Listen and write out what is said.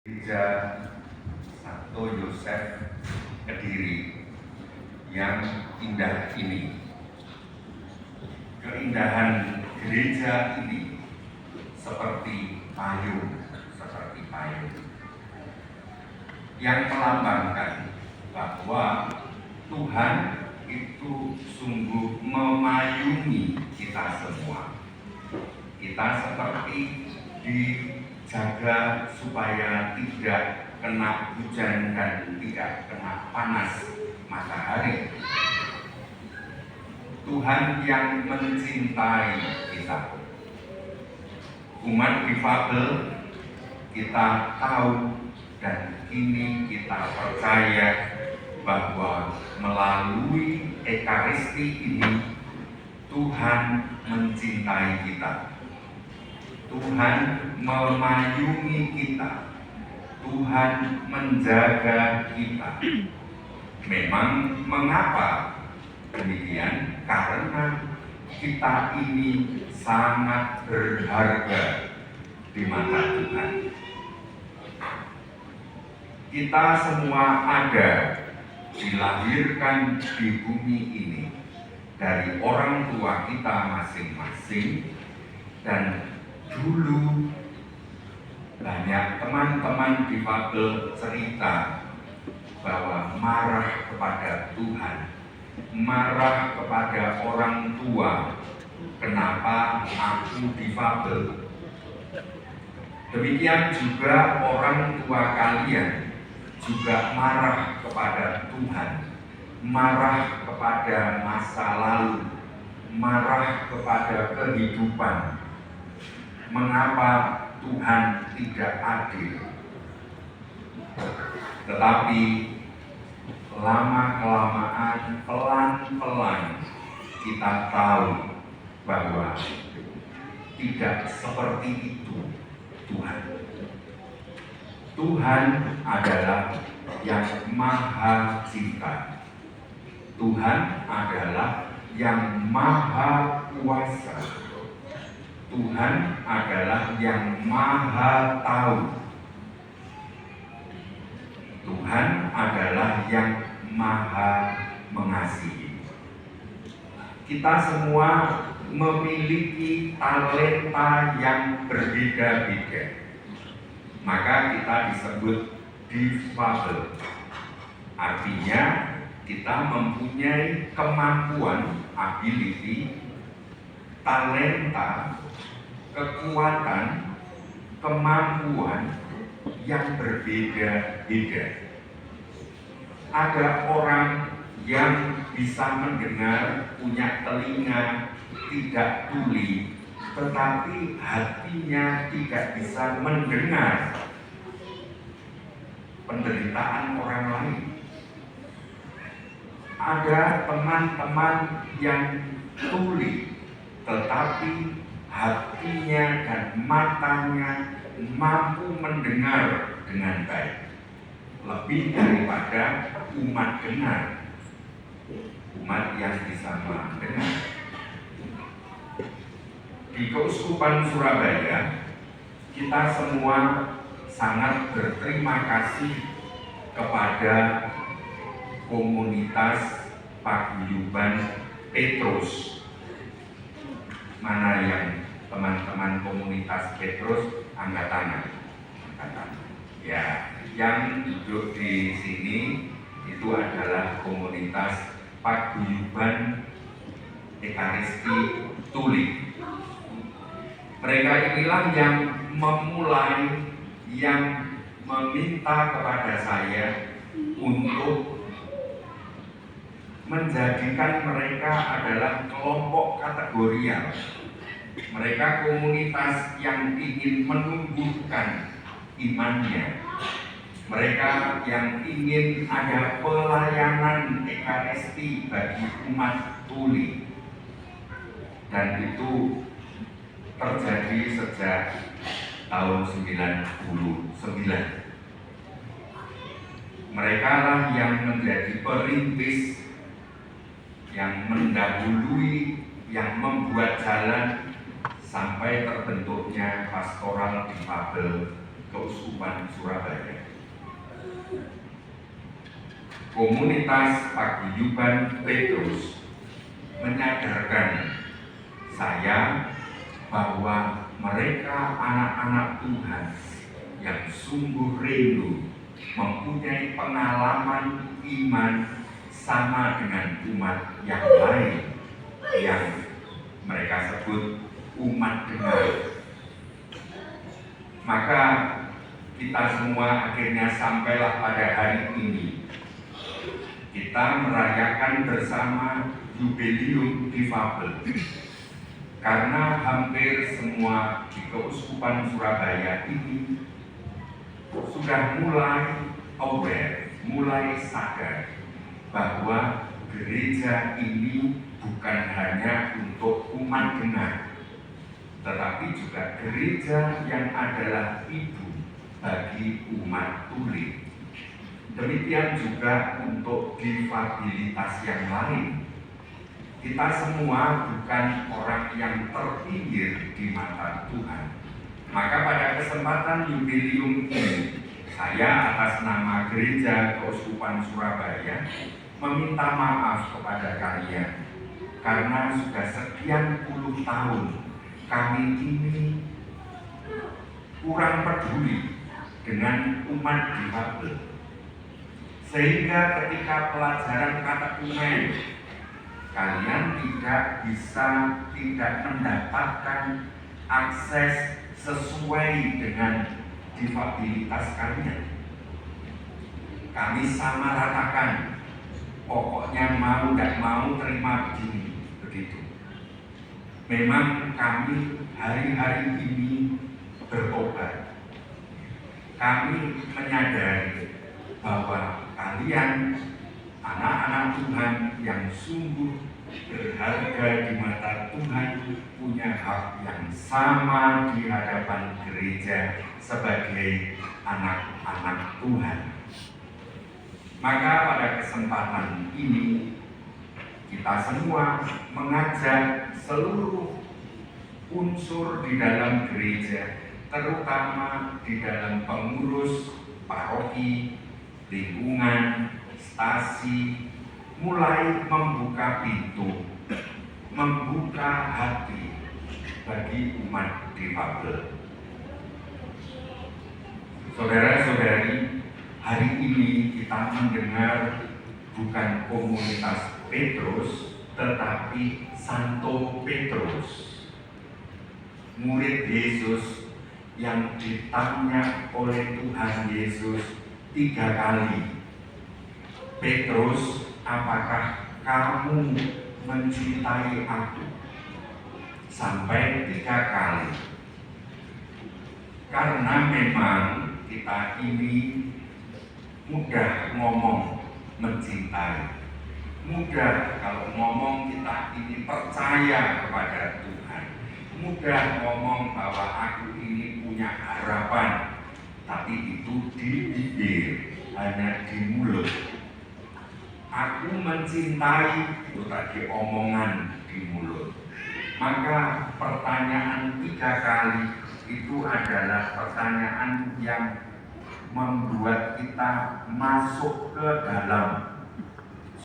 Gereja Santo Yosef Kediri yang indah ini. Keindahan gereja ini seperti payung yang melambangkan bahwa Tuhan itu sungguh memayungi kita semua. Kita seperti dijaga supaya tidak kena hujan dan tidak kena panas matahari. Tuhan yang mencintai kita. Umat difabel kita tahu dan kini kita percaya bahwa melalui Ekaristi ini Tuhan mencintai kita. Tuhan memayungi kita, Tuhan menjaga kita. Memang mengapa demikian? Karena kita ini sangat berharga di mata Tuhan. Kita semua ada dilahirkan di bumi ini dari orang tua kita masing-masing, dan dulu banyak teman-teman difabel cerita bahwa marah kepada Tuhan, marah kepada orang tua, kenapa aku difabel. Demikian juga orang tua kalian juga marah kepada Tuhan, marah kepada masa lalu, marah kepada kehidupan. Mengapa Tuhan tidak adil? Tetapi lama-kelamaan, pelan-pelan kita tahu bahwa tidak seperti itu Tuhan. Tuhan adalah yang maha cinta. Tuhan adalah yang maha kuasa. Tuhan adalah yang maha tahu. Tuhan adalah yang maha mengasihi. Kita semua memiliki talenta yang berbeda-beda. Maka kita disebut difabel. Artinya kita mempunyai kemampuan, ability, talenta, kekuatan, kemampuan yang berbeda-beda. Ada orang yang bisa mendengar, punya telinga, tidak tuli, tetapi hatinya tidak bisa mendengar penderitaan orang lain. Ada teman-teman yang tuli, tetapi hatinya dan matanya mampu mendengar dengan baik, lebih daripada umat dengar, umat yang bisa mendengar. Di Keuskupan Surabaya, kita semua sangat berterima kasih kepada komunitas Paguyuban Petrus. Mana yang teman-teman komunitas Petrus, angkat tangan. Ya, yang duduk di sini itu adalah komunitas Paguyuban Ekaristi Tuli. Mereka inilah yang memulai, yang meminta kepada saya untuk menjadikan mereka adalah kelompok kategorial. Mereka komunitas yang ingin menumbuhkan imannya. Mereka yang ingin ada pelayanan Ekaristi bagi umat tuli. Dan itu terjadi sejak tahun 99. Mereka lah yang menjadi perintis, yang mendahului, yang membuat jalan sampai terbentuknya pastoral difabel Keuskupan Surabaya. Komunitas Paguyuban Petrus menyadarkan saya bahwa mereka anak-anak Tuhan yang sungguh rindu mempunyai pengalaman iman sama dengan umat yang lain yang mereka sebut umat dengar. Maka kita semua akhirnya sampailah pada hari ini. Kita merayakan bersama Jubileum Difabel. Karena hampir semua di Keuskupan Surabaya ini sudah mulai aware, mulai sadar bahwa gereja ini bukan hanya untuk umat dengar, tetapi juga gereja yang adalah ibu bagi umat tuli. Demikian juga untuk difabilitas yang lain. Kita semua bukan orang yang terpinggir di mata Tuhan. Maka pada kesempatan jubileum ini, saya atas nama Gereja Keuskupan Surabaya meminta maaf kepada kalian karena sudah sekian puluh tahun kami ini kurang peduli dengan umat difabel. Sehingga ketika pelajaran katekumen kalian tidak mendapatkan akses sesuai dengan difabilitas kalian. Kami sama ratakan, pokoknya mau tidak mau terima begini, begitu. Memang kami hari-hari ini berobat. Kami menyadari bahwa kalian anak-anak Tuhan yang sungguh berharga di mata Tuhan punya hak yang sama di hadapan gereja sebagai anak-anak Tuhan. Maka pada kesempatan ini kita semua mengajak seluruh unsur di dalam gereja, terutama di dalam pengurus paroki, lingkungan, stasi, mulai membuka pintu, membuka hati bagi umat difabel. Saudara-saudari, hari ini kita mendengar bukan komunitas Petrus, tetapi Santo Petrus, murid Yesus yang ditanya oleh Tuhan Yesus 3 kali. Petrus, apakah kamu mencintai aku? Sampai 3 kali. Karena memang kita ini mudah ngomong mencintai, mudah kalau ngomong kita ini percaya kepada Tuhan, mudah ngomong bahwa aku ini punya harapan, tapi itu di bibir, hanya di mulut. Aku mencintai, itu tadi omongan di mulut. Maka pertanyaan 3 kali itu adalah pertanyaan yang membuat kita masuk ke dalam